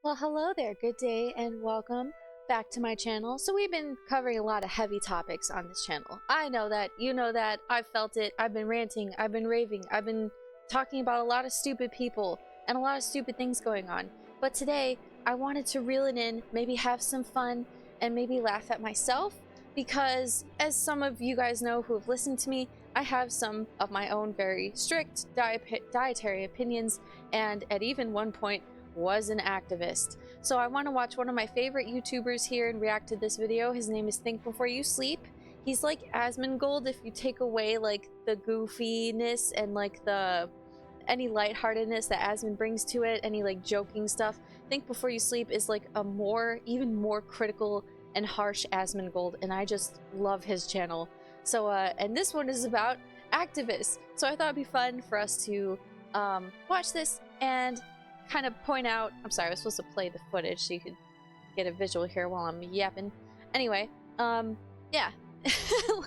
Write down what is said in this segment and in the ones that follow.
Well, hello there, good day, and welcome back to my channel. So we've been covering a lot of heavy topics on this channel. I know that, you know that, I've felt it, I've been ranting, I've been raving, I've been talking about a lot of stupid people and a lot of stupid things going on. But today, I wanted to reel it in, maybe have some fun, and maybe laugh at myself, because as some of you guys know who have listened to me, I have some of my own very strict dietary opinions, and at even one point, was an activist. So I want to watch one of my favorite YouTubers here and react to this video. His name is Think Before You Sleep. He's like Asmongold if you take away like the goofiness and like any lightheartedness that Asmon brings to it, any like joking stuff. Think Before You Sleep is like a even more critical and harsh Asmongold, and I just love his channel. So and this one is about activists. So I thought it'd be fun for us to watch this and kind of point out. I'm sorry, I was supposed to play the footage so you could get a visual here while I'm yapping. Anyway, yeah.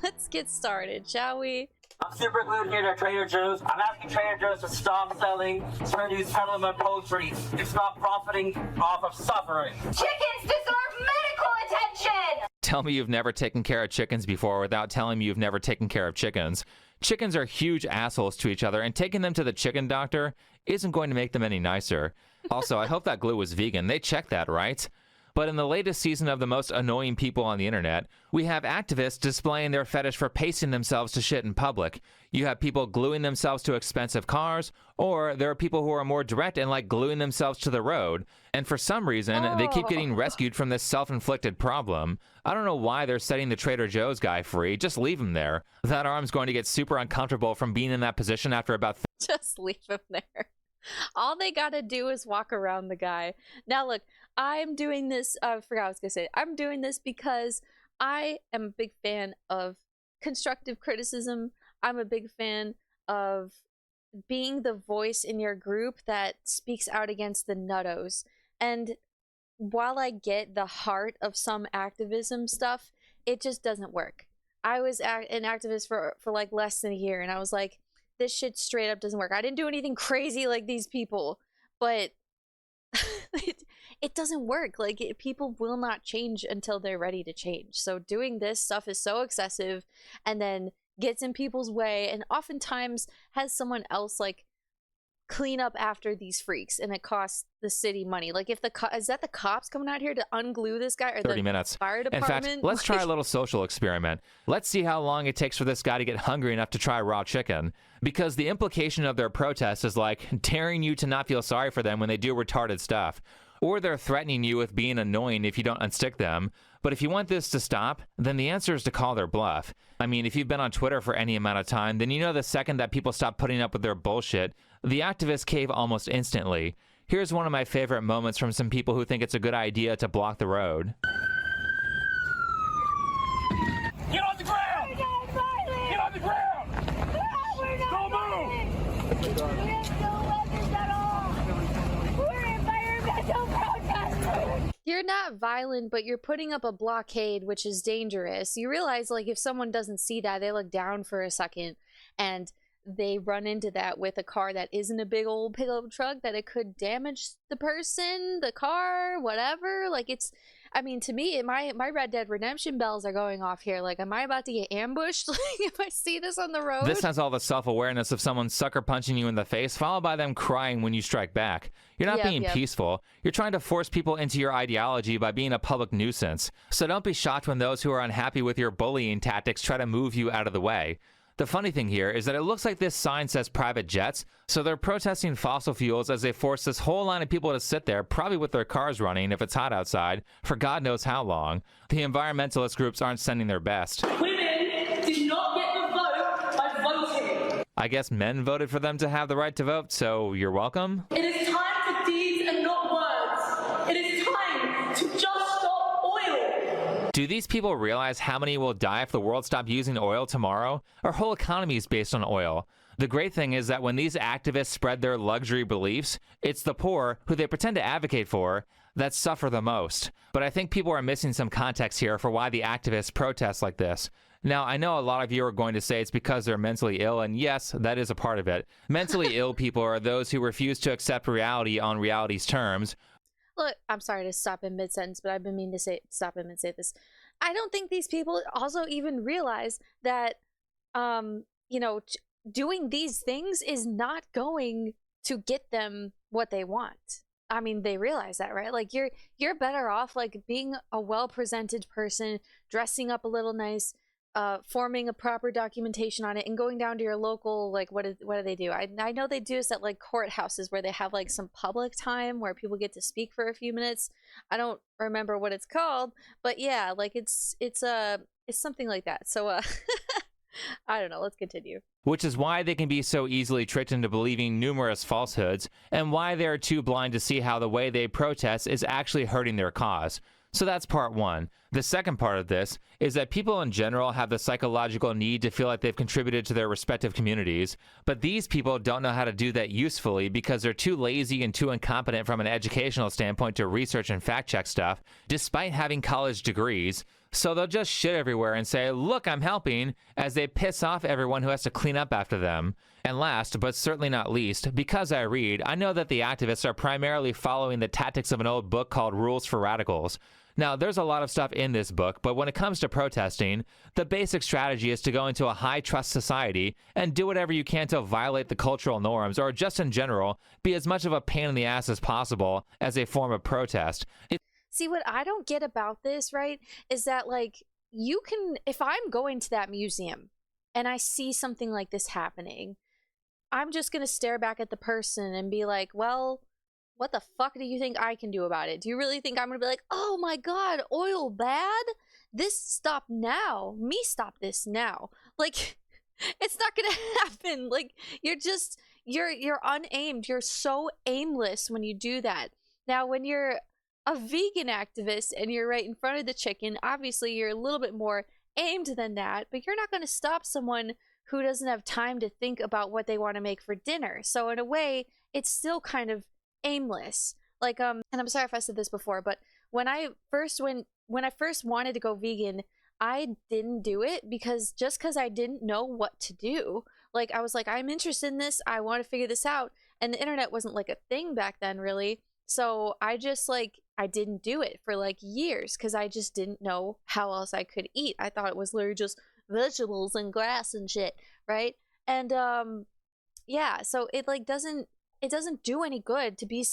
Let's get started, shall we? I'm super glued here to Trader Joe's. I'm asking Trader Joe's to stop selling produce peddling poultry. It's not profiting off of suffering. Chickens deserve medical attention! Tell me you've never taken care of chickens before without telling me you've never taken care of chickens. Chickens are huge assholes to each other, and taking them to the chicken doctor isn't going to make them any nicer. Also, I hope that glue was vegan. They checked that, right? But in the latest season of the most annoying people on the internet, we have activists displaying their fetish for pasting themselves to shit in public. You have people gluing themselves to expensive cars, or there are people who are more direct and like gluing themselves to the road. And for some reason, they keep getting rescued from this self-inflicted problem. I don't know why they're setting the Trader Joe's guy free. Just leave him there. That arm's going to get super uncomfortable from being in that position after about Just leave him there. All they gotta do is walk around the guy. Now look, I'm doing this, I forgot what I was gonna say. I'm doing this because I am a big fan of constructive criticism. I'm a big fan of being the voice in your group that speaks out against the nuttos. And while I get the heart of some activism stuff, it just doesn't work. I was an activist for like less than a year, and I was like, this shit straight up doesn't work. I didn't do anything crazy like these people, but it doesn't work. Like, people will not change until they're ready to change. So doing this stuff is so excessive and then gets in people's way, and oftentimes has someone else like clean up after these freaks, and it costs the city money. Like, if is that the cops coming out here to unglue this guy, or 30 the minutes. fire In department? fact, let's try a little social experiment. Let's see how long it takes for this guy to get hungry enough to try raw chicken. Because the implication of their protest is like daring you to not feel sorry for them when they do retarded stuff. Or they're threatening you with being annoying if you don't unstick them. But if you want this to stop, then the answer is to call their bluff. I mean, if you've been on Twitter for any amount of time, then you know the second that people stop putting up with their bullshit, the activists cave almost instantly. Here's one of my favorite moments from some people who think it's a good idea to block the road. Get on the ground! Get on the ground! We're not Don't move! We have no weapons at all! We're environmental protesters! You're not violent, but you're putting up a blockade, which is dangerous. You realize, like, if someone doesn't see that, they look down for a second, and they run into that with a car that isn't a big old pickup truck, that it could damage the person, the car, whatever. Like, it's, I mean, to me, my Red Dead Redemption bells are going off here. Like, am I about to get ambushed? Like, if I see this on the road? This has all the self-awareness of someone sucker punching you in the face, followed by them crying when you strike back. You're not being peaceful. You're trying to force people into your ideology by being a public nuisance. So don't be shocked when those who are unhappy with your bullying tactics try to move you out of the way. The funny thing here is that it looks like this sign says private jets, so they're protesting fossil fuels as they force this whole line of people to sit there, probably with their cars running if it's hot outside, for God knows how long. The environmentalist groups aren't sending their best. Women did not get the vote by voting. I guess men voted for them to have the right to vote, so you're welcome? It is time for deeds and not words. It is time to just stop oil. Do these people realize how many will die if the world stopped using oil tomorrow? Our whole economy is based on oil. The great thing is that when these activists spread their luxury beliefs, it's the poor, who they pretend to advocate for, that suffer the most. But I think people are missing some context here for why the activists protest like this. Now, I know a lot of you are going to say it's because they're mentally ill, and yes, that is a part of it. Mentally ill people are those who refuse to accept reality on reality's terms. Look, I'm sorry to stop in mid-sentence, but I've been meaning to stop in and say this. I don't think these people also even realize that, you know, doing these things is not going to get them what they want. I mean, they realize that, right? Like, you're better off, like, being a well-presented person, dressing up a little nice, forming a proper documentation on it, and going down to your local, like, what do they do? I know they do this at, like, courthouses where they have, like, some public time where people get to speak for a few minutes. I don't remember what it's called, but yeah, like, it's something like that. So I don't know, let's continue. Which is why they can be so easily tricked into believing numerous falsehoods, and why they're too blind to see how the way they protest is actually hurting their cause. So that's part one. The second part of this is that people in general have the psychological need to feel like they've contributed to their respective communities, but these people don't know how to do that usefully because they're too lazy and too incompetent from an educational standpoint to research and fact check stuff, despite having college degrees. So they'll just shit everywhere and say, look, I'm helping, as they piss off everyone who has to clean up after them. And last, but certainly not least, because I read, I know that the activists are primarily following the tactics of an old book called Rules for Radicals. Now, there's a lot of stuff in this book, but when it comes to protesting, the basic strategy is to go into a high-trust society and do whatever you can to violate the cultural norms, or just in general, be as much of a pain in the ass as possible as a form of protest. See, what I don't get about this, right, is that, like, you can, if I'm going to that museum and I see something like this happening, I'm just going to stare back at the person and be like, well, what the fuck do you think I can do about it? Do you really think I'm going to be like, oh my God, oil bad? This stop now. Me stop this now. Like, it's not going to happen. Like, you're unaimed. You're so aimless when you do that. Now, when you're a vegan activist and you're right in front of the chicken, obviously you're a little bit more aimed than that, but you're not going to stop someone who doesn't have time to think about what they want to make for dinner. So in a way, it's still kind of aimless. Like, and I'm sorry if I said this before, but when I first wanted to go vegan, I didn't do it because I didn't know what to do. Like, I was like, I'm interested in this, I want to figure this out, and the internet wasn't like a thing back then, really. So I just, like, I didn't do it for like years because I just didn't know how else I could eat. I thought it was literally just vegetables and grass and shit, right? And yeah, so it like doesn't do any good to be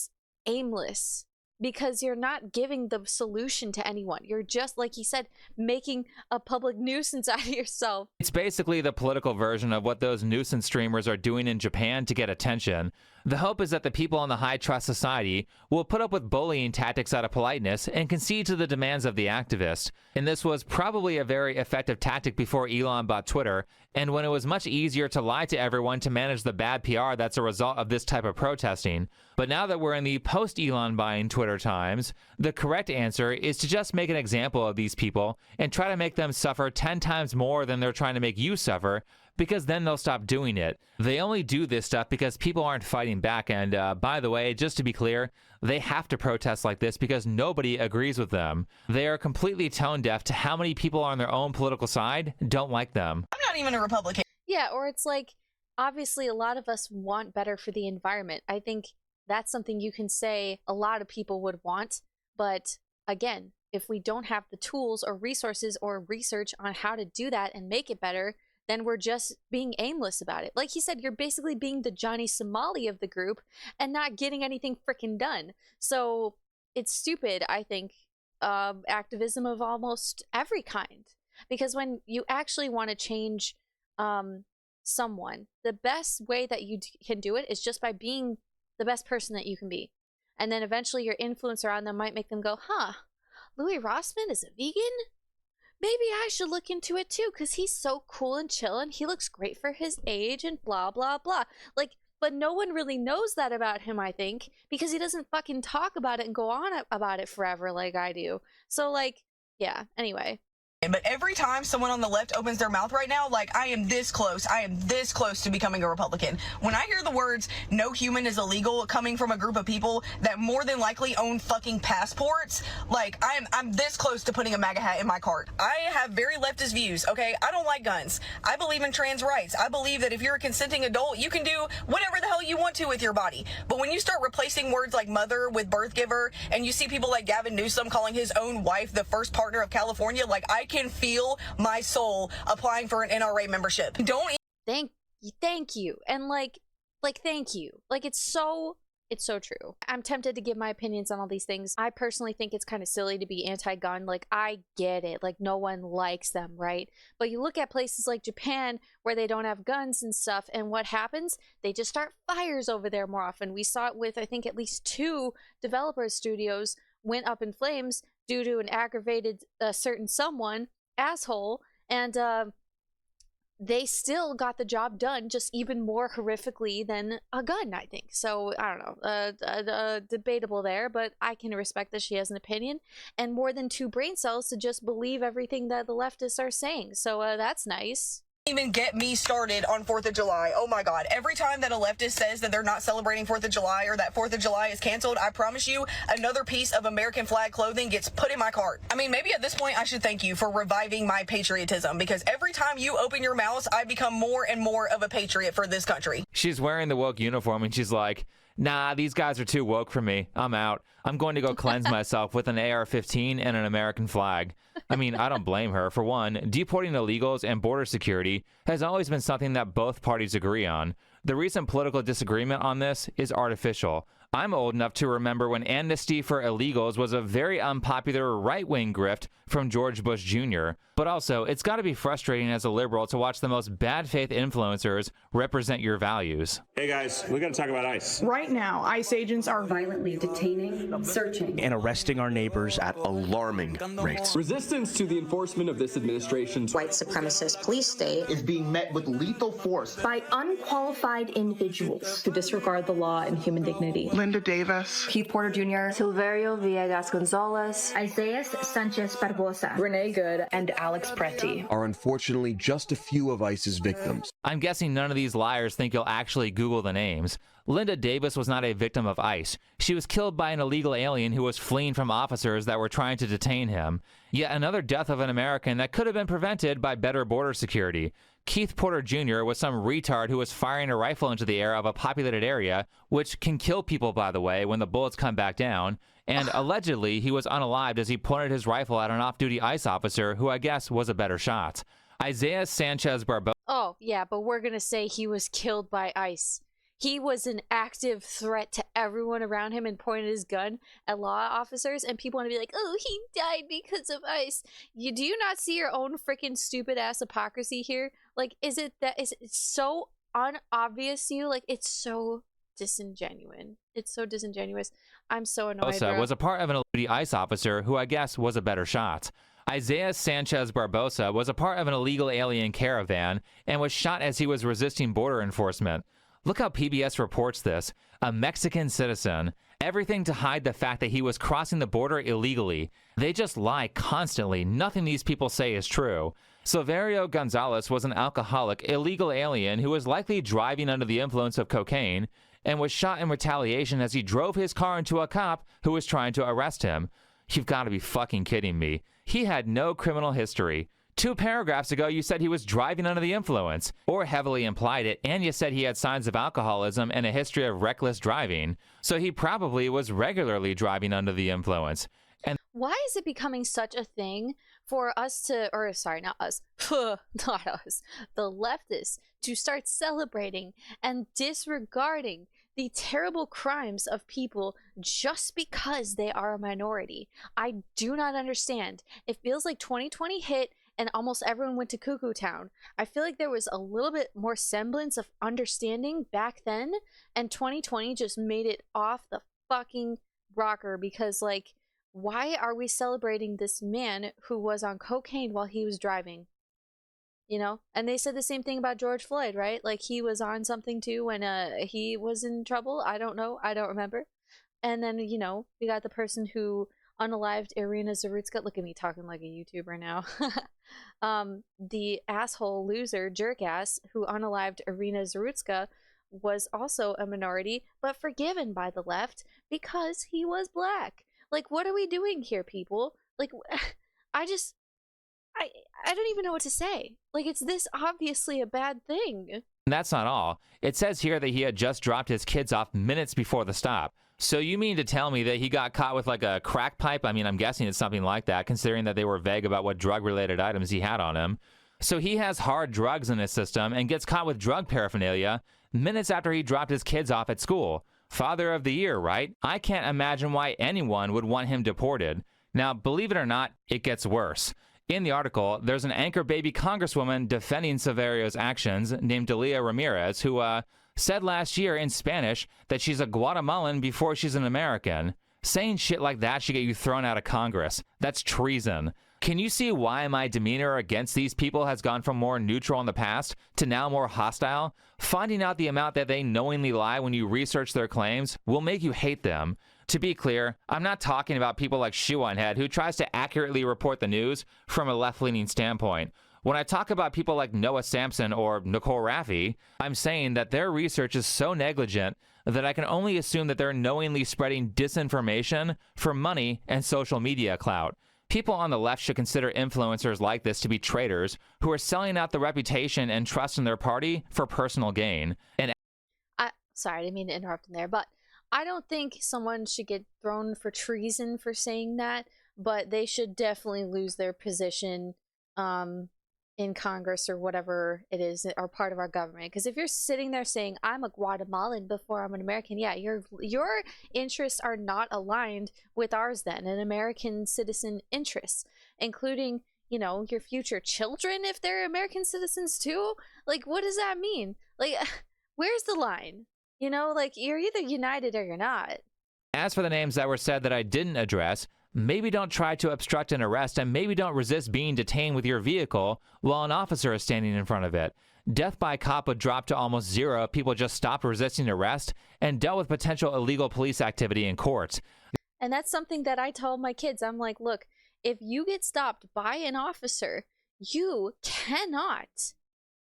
aimless, because you're not giving the solution to anyone. You're just, like he said, making a public nuisance out of yourself. It's basically the political version of what those nuisance streamers are doing in Japan to get attention. The hope is that the people in the high-trust society will put up with bullying tactics out of politeness and concede to the demands of the activist. And this was probably a very effective tactic before Elon bought Twitter, and when it was much easier to lie to everyone to manage the bad PR that's a result of this type of protesting. But now that we're in the post-Elon buying Twitter times, the correct answer is to just make an example of these people and try to make them suffer 10 times more than they're trying to make you suffer, because then they'll stop doing it. They only do this stuff because people aren't fighting back, and by the way, just to be clear, they have to protest like this because nobody agrees with them. They are completely tone deaf to how many people on their own political side don't like them. I'm not even a Republican. Yeah, or it's like, obviously a lot of us want better for the environment. I think that's something you can say a lot of people would want, but again, if we don't have the tools or resources or research on how to do that and make it better, then we're just being aimless about it. Like he said, you're basically being the Johnny Somali of the group and not getting anything freaking done. So it's stupid, I think, activism of almost every kind. Because when you actually want to change someone, the best way that you can do it is just by being the best person that you can be. And then eventually your influence around them might make them go, huh, Louis Rossman is a vegan? Maybe I should look into it too, because he's so cool and chill and he looks great for his age and blah, blah, blah. Like, but no one really knows that about him, I think, because he doesn't fucking talk about it and go on about it forever like I do. So, like, yeah, anyway. But every time someone on the left opens their mouth right now, like, I am this close to becoming a Republican. When I hear the words, no human is illegal, coming from a group of people that more than likely own fucking passports, like, I'm this close to putting a MAGA hat in my cart. I have very leftist views, okay? I don't like guns. I believe in trans rights. I believe that if you're a consenting adult, you can do whatever the hell you want to with your body. But when you start replacing words like mother with birth giver, and you see people like Gavin Newsom calling his own wife the first partner of California, like, I can feel my soul applying for an NRA membership. Don't thank you. And like thank you. Like, it's so true. I'm tempted to give my opinions on all these things. I personally think it's kind of silly to be anti-gun. Like, I get it. Like, no one likes them, right? But you look at places like Japan where they don't have guns and stuff, and what happens? They just start fires over there more often. We saw it with, I think, at least 2 developer studios went up in flames due to an aggravated certain someone asshole, and they still got the job done, just even more horrifically than a gun, I think. So I don't know, debatable there, but I can respect that she has an opinion and more than 2 brain cells to just believe everything that the leftists are saying. So that's nice. Even get me started on 4th of July. Oh my God. Every time that a leftist says that they're not celebrating 4th of July or that 4th of July is canceled, I promise you another piece of American flag clothing gets put in my cart. I mean, maybe at this point I should thank you for reviving my patriotism, because every time you open your mouth, I become more and more of a patriot for this country. She's wearing the woke uniform and she's like, nah, these guys are too woke for me. I'm out. I'm going to go cleanse myself with an AR-15 and an American flag. I mean, I don't blame her. For one, deporting illegals and border security has always been something that both parties agree on. The recent political disagreement on this is artificial. I'm old enough to remember when amnesty for illegals was a very unpopular right-wing grift from George Bush Jr. But also, it's got to be frustrating as a liberal to watch the most bad faith influencers represent your values. Hey guys, we got to talk about ICE. Right now, ICE agents are violently detaining, searching, and arresting our neighbors at alarming rates. Resistance to the enforcement of this administration's white supremacist police state is being met with lethal force by unqualified individuals who disregard the law and human dignity. Linda Davis, Keith Porter Jr., Silverio Villegas Gonzalez, Isaias Sanchez Barbosa, Renee Good, and Alex Preti are unfortunately just a few of ICE's victims. I'm guessing none of these liars think you'll actually Google the names. Linda Davis was not a victim of ICE. She was killed by an illegal alien who was fleeing from officers that were trying to detain him. Yet another death of an American that could have been prevented by better border security. Keith Porter Jr. was some retard who was firing a rifle into the air of a populated area, which can kill people, by the way, when the bullets come back down. And allegedly, he was unalived as he pointed his rifle at an off-duty ICE officer who I guess was a better shot. Isaiah Sanchez Barbosa. Oh, yeah, but we're gonna say he was killed by ICE. He was an active threat to everyone around him and pointed his gun at law officers, and people want to be like, oh, he died because of ICE. Do you not see your own freaking stupid ass hypocrisy here? Like, is it so unobvious to you? Like, it's so disingenuous. It's so disingenuous. I'm so annoyed, bro. Was a part of an illegal ICE officer who I guess was a better shot. Isaiah Sanchez Barbosa was a part of an illegal alien caravan and was shot as he was resisting border enforcement. Look how PBS reports this. A Mexican citizen. Everything to hide the fact that he was crossing the border illegally. They just lie constantly. Nothing these people say is true. Silverio Gonzalez was an alcoholic, illegal alien who was likely driving under the influence of cocaine and was shot in retaliation as he drove his car into a cop who was trying to arrest him. You've got to be fucking kidding me. He had no criminal history. 2 paragraphs ago, you said he was driving under the influence, or heavily implied it, and you said he had signs of alcoholism and a history of reckless driving. So he probably was regularly driving under the influence. And why is it becoming such a thing for us to, or sorry, not us, not us, the leftists, to start celebrating and disregarding the terrible crimes of people just because they are a minority? I do not understand. It feels like 2020 hit and almost everyone went to Cuckoo Town. I feel like there was a little bit more semblance of understanding back then, and 2020 just made it off the fucking rocker, because, like, why are we celebrating this man who was on cocaine while he was driving? You know? And they said the same thing about George Floyd, right? Like, he was on something too when he was in trouble. I don't know. I don't remember. And then, you know, we got the person who unalived Irina Zarutska. Look at me talking like a YouTuber now. The asshole loser jerkass who unalived Irina Zarutska was also a minority, but forgiven by the left because he was black. Like, what are we doing here, people? Like, I don't even know what to say. Like, it's this obviously a bad thing. And that's not all. It says here that he had just dropped his kids off minutes before the stop. So you mean to tell me that he got caught with like a crack pipe? I mean, I'm guessing it's something like that, considering that they were vague about what drug-related items he had on him. So he has hard drugs in his system and gets caught with drug paraphernalia minutes after he dropped his kids off at school. Father of the year, right? I can't imagine why anyone would want him deported. Now, believe it or not, it gets worse. In the article, there's an anchor baby congresswoman defending Severio's actions named Delia Ramirez, who said last year in Spanish that she's a Guatemalan before she's an American. Saying shit like that should get you thrown out of Congress. That's treason. Can you see why my demeanor against these people has gone from more neutral in the past to now more hostile? Finding out the amount that they knowingly lie when you research their claims will make you hate them. To be clear, I'm not talking about people like Shoe on Head who tries to accurately report the news from a left-leaning standpoint. When I talk about people like Noah Sampson or Nicole Raffi, I'm saying that their research is so negligent that I can only assume that they're knowingly spreading disinformation for money and social media clout. People on the left should consider influencers like this to be traitors who are selling out the reputation and trust in their party for personal gain. And sorry, I didn't mean to interrupt in there, but I don't think someone should get thrown for treason for saying that, but they should definitely lose their position in Congress or whatever it is, or part of our government. Because if you're sitting there saying, I'm a Guatemalan before I'm an American, yeah, your interests are not aligned with ours then, an American citizen interests, including, you know, your future children if they're American citizens too. Like, what does that mean? Like, where's the line? You know, like, you're either united or you're not. As for the names that were said that I didn't address, maybe don't try to obstruct an arrest and maybe don't resist being detained with your vehicle while an officer is standing in front of it. Death by cop would drop to almost zero if people just stopped resisting arrest and dealt with potential illegal police activity in court. And that's something that I told my kids. I'm like, look, if you get stopped by an officer, you cannot,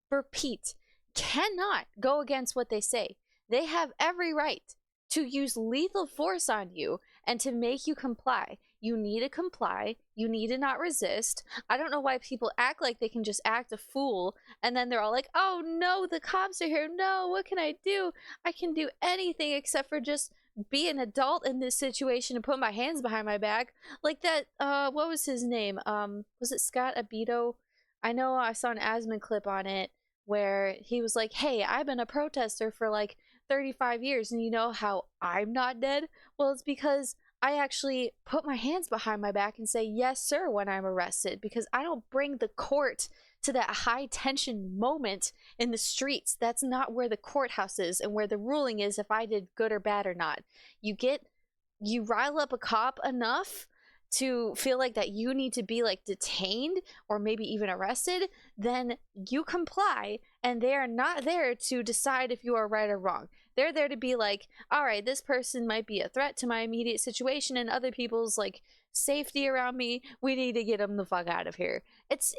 repeat, cannot go against what they say. They have every right to use lethal force on you and to make you comply. You need to comply. You need to not resist. I don't know why people act like they can just act a fool and then they're all like, oh no, the cops are here. No, what can I do? I can do anything except for just be an adult in this situation and put my hands behind my back. Like that, what was his name? Was it Scott Abito? I know I saw an Asman clip on it where he was like, hey, I've been a protester for like 35 years and you know how I'm not dead? Well, it's because I actually put my hands behind my back and say yes sir when I'm arrested, because I don't bring the court to that high tension moment in the streets. That's not where the courthouse is and where the ruling is if I did good or bad or not. You rile up a cop enough to feel like that you need to be like detained or maybe even arrested, then you comply, and they are not there to decide if you are right or wrong. They're there to be like, all right, this person might be a threat to my immediate situation and other people's like safety around me. We need to get them the fuck out of here. It's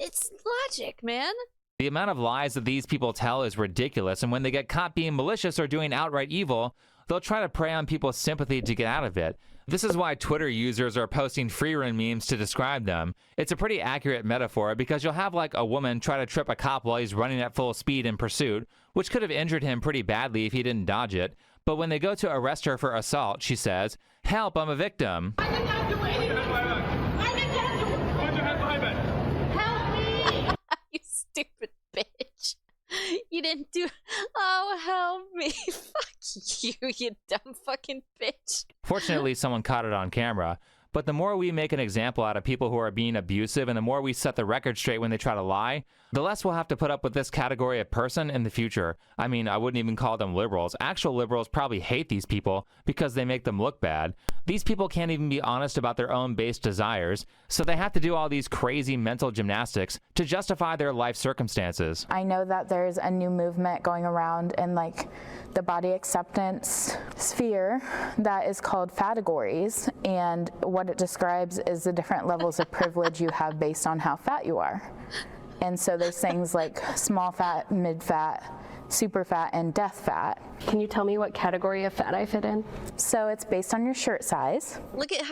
logic, man. The amount of lies that these people tell is ridiculous, and when they get caught being malicious or doing outright evil, they'll try to prey on people's sympathy to get out of it. This is why Twitter users are posting free run memes to describe them. It's a pretty accurate metaphor because you'll have like a woman try to trip a cop while he's running at full speed in pursuit, which could have injured him pretty badly if he didn't dodge it. But when they go to arrest her for assault, she says, "Help, I'm a victim." I did not do anything. I did not do it. Put your hand behind me. Help me. You stupid bitch. You didn't do. Oh, help me. Fuck you, you dumb fucking bitch. Fortunately, someone caught it on camera. But the more we make an example out of people who are being abusive and the more we set the record straight when they try to lie, the less we'll have to put up with this category of person in the future. I mean, I wouldn't even call them liberals. Actual liberals probably hate these people because they make them look bad. These people can't even be honest about their own base desires, so they have to do all these crazy mental gymnastics to justify their life circumstances. I know that there's a new movement going around in like the body acceptance sphere that is called categories, and what what it describes is the different levels of privilege you have based on how fat you are. And so there's things like small fat, mid fat, super fat, and death fat. Can you tell me what category of fat I fit in? So it's based on your shirt size. Look at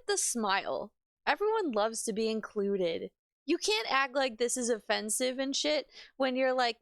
the smile. Everyone loves to be included. You can't act like this is offensive and shit when you're like,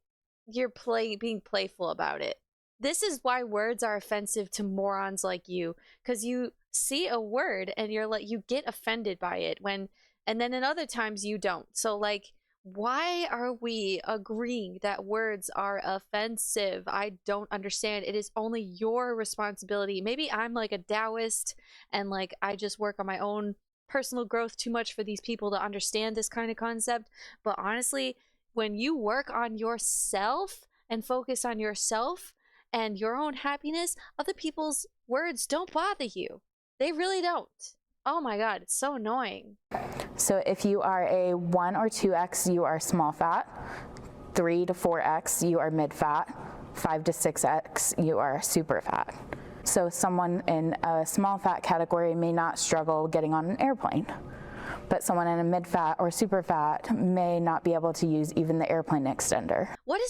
being playful about it. This is why words are offensive to morons like you, because you see a word and you're like, you get offended by it and then in other times you don't. So like, why are we agreeing that words are offensive? I don't understand. It is only your responsibility. Maybe I'm like a Taoist and like I just work on my own personal growth too much for these people to understand this kind of concept. But honestly, when you work on yourself and focus on yourself and your own happiness, other people's words don't bother you. They really don't. Oh my God, it's so annoying. So if you are a 1 or 2X, you are small fat. 3 to 4X, you are mid fat. 5 to 6X, you are super fat. So someone in a small fat category may not struggle getting on an airplane, but someone in a mid fat or super fat may not be able to use even the airplane extender. What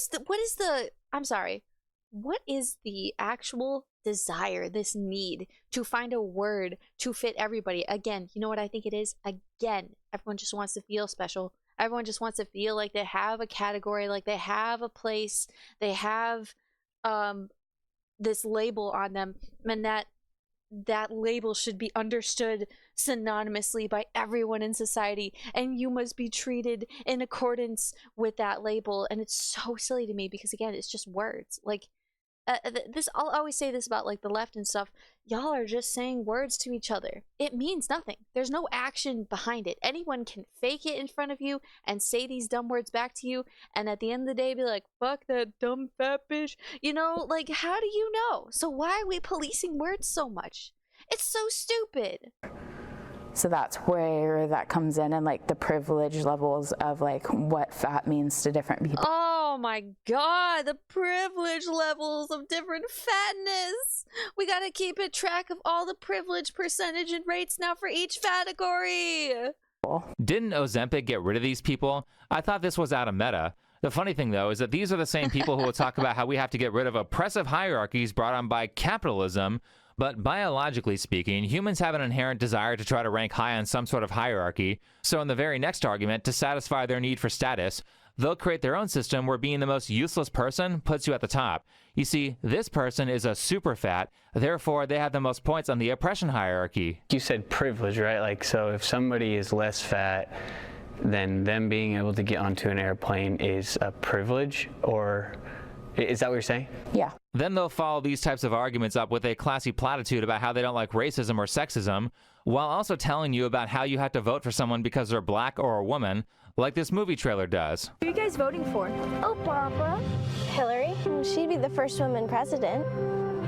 is the actual desire, this need to find a word to fit everybody? Again, you know what I think it is? Again, everyone just wants to feel special. Everyone just wants to feel like they have a category, like they have a place, they have this label on them, and that label should be understood synonymously by everyone in society, and you must be treated in accordance with that label. And it's so silly to me because again, it's just words. Like I'll always say this about like the left and stuff. Y'all are just saying words to each other. It means nothing. There's no action behind it. Anyone can fake it in front of you and say these dumb words back to you, and at the end of the day be like, fuck that dumb fat bitch. You know, like, how do you know? So why are we policing words so much? It's so stupid. So that's where that comes in, and like the privilege levels of like what fat means to different people. Oh my God, the privilege levels of different fatness. We gotta keep a track of all the privilege percentage and rates now for each category. Didn't Ozempic get rid of these people? I thought this was out of meta. The funny thing, though, is that these are the same people who will talk about how we have to get rid of oppressive hierarchies brought on by capitalism. But biologically speaking, humans have an inherent desire to try to rank high on some sort of hierarchy. So in the very next argument, to satisfy their need for status, they'll create their own system where being the most useless person puts you at the top. You see, this person is a super fat, therefore they have the most points on the oppression hierarchy. You said privilege, right? Like, so if somebody is less fat, then them being able to get onto an airplane is a privilege, or is that what you're saying? Yeah. Then they'll follow these types of arguments up with a classy platitude about how they don't like racism or sexism, while also telling you about how you have to vote for someone because they're black or a woman, like this movie trailer does. Who are you guys voting for? Obama. Hillary. She'd be the first woman president.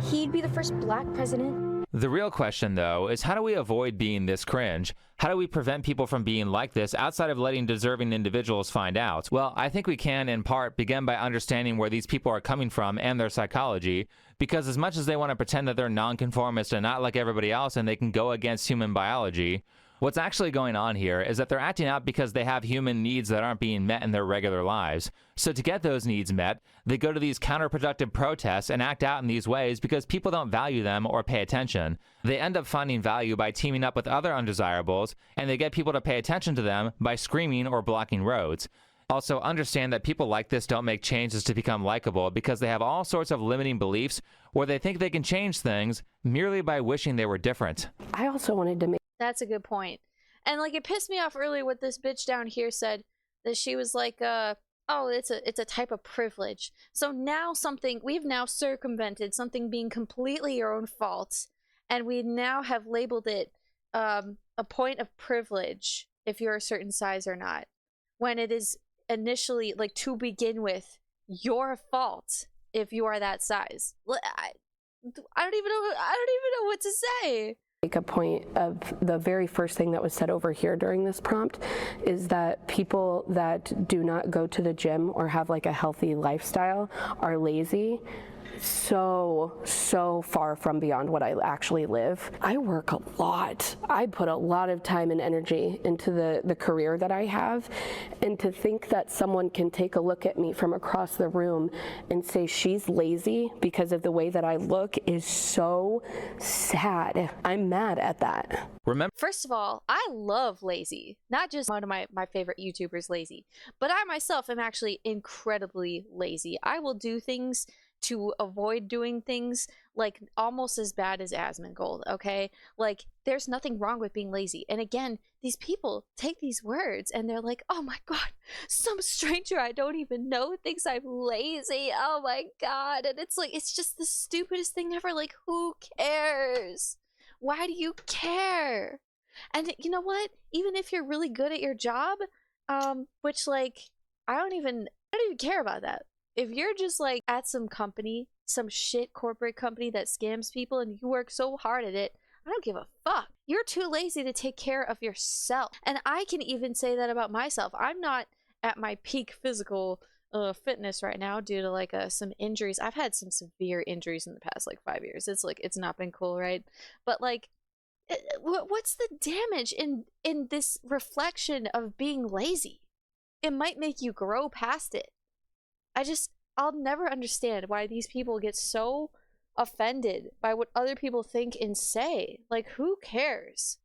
He'd be the first black president. The real question, though, is how do we avoid being this cringe? How do we prevent people from being like this outside of letting deserving individuals find out? Well, I think we can, in part, begin by understanding where these people are coming from and their psychology, because as much as they want to pretend that they're nonconformist and not like everybody else and they can go against human biology, what's actually going on here is that they're acting out because they have human needs that aren't being met in their regular lives. So to get those needs met, they go to these counterproductive protests and act out in these ways because people don't value them or pay attention. They end up finding value by teaming up with other undesirables, and they get people to pay attention to them by screaming or blocking roads. Also, understand that people like this don't make changes to become likable because they have all sorts of limiting beliefs where they think they can change things merely by wishing they were different. I also wanted to make... That's a good point. And like, it pissed me off earlier what this bitch down here said, that she was like, oh, it's a type of privilege. So now we've now circumvented something being completely your own fault, and we now have labeled it a point of privilege if you're a certain size or not, when it is initially, like, to begin with, your fault if you are that size. I don't even know what to say. Make a point of the very first thing that was said over here during this prompt is that people that do not go to the gym or have like a healthy lifestyle are lazy. so far from beyond what I actually live. I work a lot. I put a lot of time and energy into the career that I have, and to think that someone can take a look at me from across the room and say she's lazy because of the way that I look is so sad. I'm mad at that. First of all, I love lazy. Not just one of my favorite YouTubers lazy, but I myself am actually incredibly lazy. I will do things to avoid doing things, like almost as bad as Asmongold, okay? Like, there's nothing wrong with being lazy. And again, these people take these words and they're like, oh my god, some stranger I don't even know thinks I'm lazy, oh my god. And it's like, it's just the stupidest thing ever. Like, who cares? Why do you care? And you know what? Even if you're really good at your job, which, like, I don't even care about that. If you're just like at some company, some shit corporate company that scams people, and you work so hard at it, I don't give a fuck. You're too lazy to take care of yourself. And I can even say that about myself. I'm not at my peak physical fitness right now due to like some injuries. I've had some severe injuries in the past like 5 years. It's like, it's not been cool, right? But like, what's the damage in this reflection of being lazy? It might make you grow past it. I'll never understand why these people get so offended by what other people think and say. Like, who cares?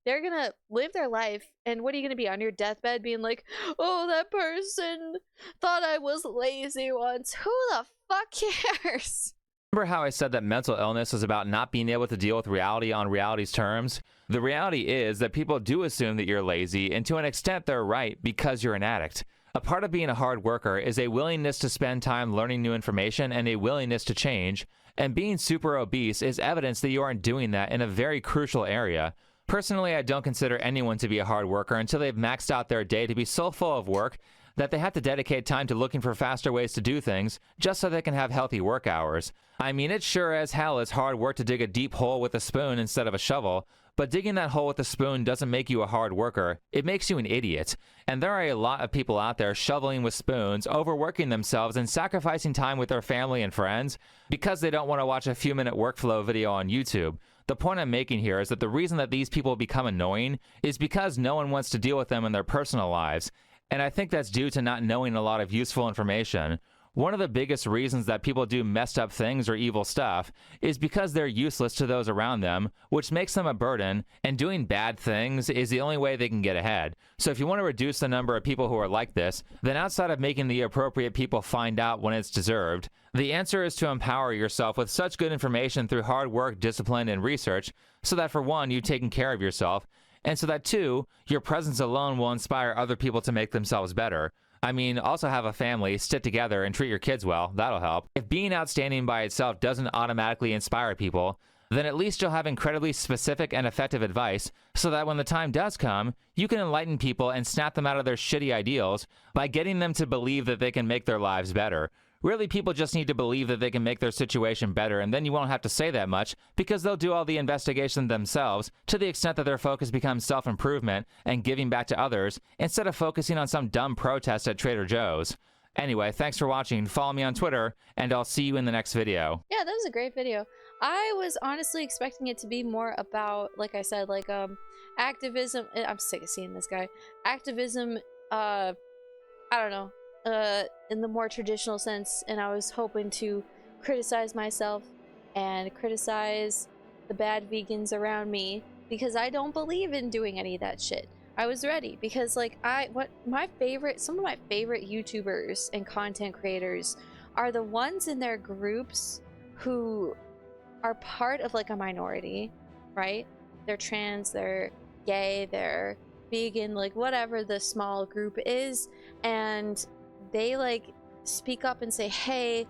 They're gonna live their life, and what are you gonna be on your deathbed being like, oh, that person thought I was lazy once. Who the fuck cares? Remember how I said that mental illness is about not being able to deal with reality on reality's terms? The reality is that people do assume that you're lazy, and to an extent they're right because you're an addict. A part of being a hard worker is a willingness to spend time learning new information and a willingness to change, and being super obese is evidence that you aren't doing that in a very crucial area. Personally, I don't consider anyone to be a hard worker until they've maxed out their day to be so full of work that they have to dedicate time to looking for faster ways to do things just so they can have healthy work hours. I mean, it sure as hell is hard work to dig a deep hole with a spoon instead of a shovel, but digging that hole with a spoon doesn't make you a hard worker. It makes you an idiot. And there are a lot of people out there shoveling with spoons, overworking themselves, and sacrificing time with their family and friends because they don't want to watch a few-minute workflow video on YouTube. The point I'm making here is that the reason that these people become annoying is because no one wants to deal with them in their personal lives. And I think that's due to not knowing a lot of useful information. One of the biggest reasons that people do messed up things or evil stuff is because they're useless to those around them, which makes them a burden, and doing bad things is the only way they can get ahead. So if you want to reduce the number of people who are like this, then outside of making the appropriate people find out when it's deserved, the answer is to empower yourself with such good information through hard work, discipline, and research, so that for one, you've taken care of yourself, and so that two, your presence alone will inspire other people to make themselves better. I mean, also have a family, stick together, and treat your kids well. That'll help. If being outstanding by itself doesn't automatically inspire people, then at least you'll have incredibly specific and effective advice so that when the time does come, you can enlighten people and snap them out of their shitty ideals by getting them to believe that they can make their lives better. Really, people just need to believe that they can make their situation better, and then you won't have to say that much because they'll do all the investigation themselves to the extent that their focus becomes self-improvement and giving back to others instead of focusing on some dumb protest at Trader Joe's. Anyway, thanks for watching. Follow me on Twitter, and I'll see you in the next video. Yeah, that was a great video. I was honestly expecting it to be more about, like I said, like activism. I'm sick of seeing this guy. Activism, I don't know. In the more traditional sense, and I was hoping to criticize myself and criticize the bad vegans around me because I don't believe in doing any of that shit. I was ready because like some of my favorite YouTubers and content creators are the ones in their groups who are part of like a minority, right? They're trans, they're gay, they're vegan, like whatever the small group is, and they like speak up and say, hey,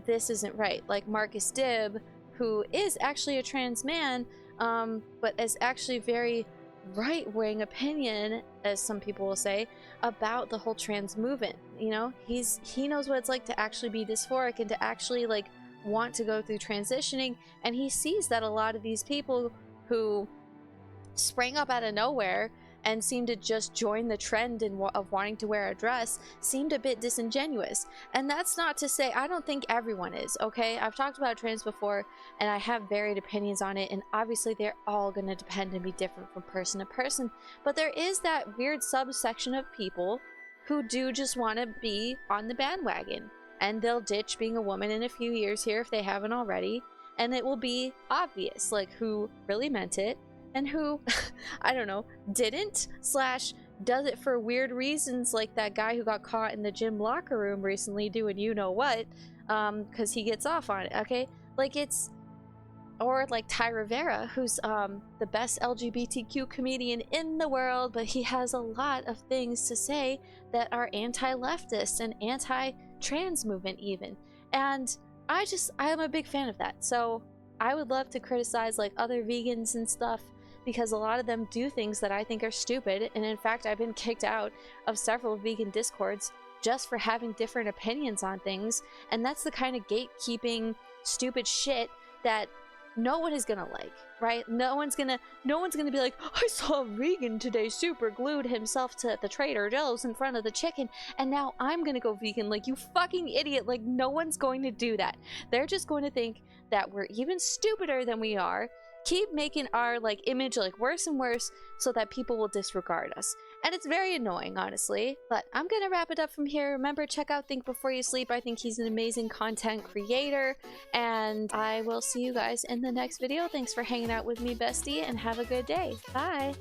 this isn't right. Like Marcus Dibb, who is actually a trans man, but is actually very right-wing opinion, as some people will say, about the whole trans movement. You know, he knows what it's like to actually be dysphoric and to actually like want to go through transitioning, and he sees that a lot of these people who sprang up out of nowhere and seem to just join the trend of wanting to wear a dress seemed a bit disingenuous. And that's not to say, I don't think everyone is, okay? I've talked about trans before, and I have varied opinions on it, and obviously they're all going to depend and be different from person to person. But there is that weird subsection of people who do just want to be on the bandwagon, and they'll ditch being a woman in a few years here if they haven't already, and it will be obvious, like, who really meant it and who, I don't know, didn't, slash does it for weird reasons, like that guy who got caught in the gym locker room recently doing you know what, because he gets off on it, okay? Like, it's, or like Ty Rivera, who's the best LGBTQ comedian in the world, but he has a lot of things to say that are anti-leftist and anti-trans movement even. And I am a big fan of that. So I would love to criticize like other vegans and stuff, because a lot of them do things that I think are stupid. And in fact, I've been kicked out of several vegan discords just for having different opinions on things. And that's the kind of gatekeeping stupid shit that no one is gonna like, right? No one's gonna be like, I saw a vegan today super glued himself to the Trader Joe's in front of the chicken, and now I'm gonna go vegan. Like, you fucking idiot. Like, no one's going to do that. They're just going to think that we're even stupider than we are, keep making our like image like worse and worse so that people will disregard us. And it's very annoying, honestly. But I'm gonna wrap it up from here. Remember, check out Think Before You Sleep. I think he's an amazing content creator, and I will see you guys in the next video. Thanks for hanging out with me, bestie, and have a good day. Bye.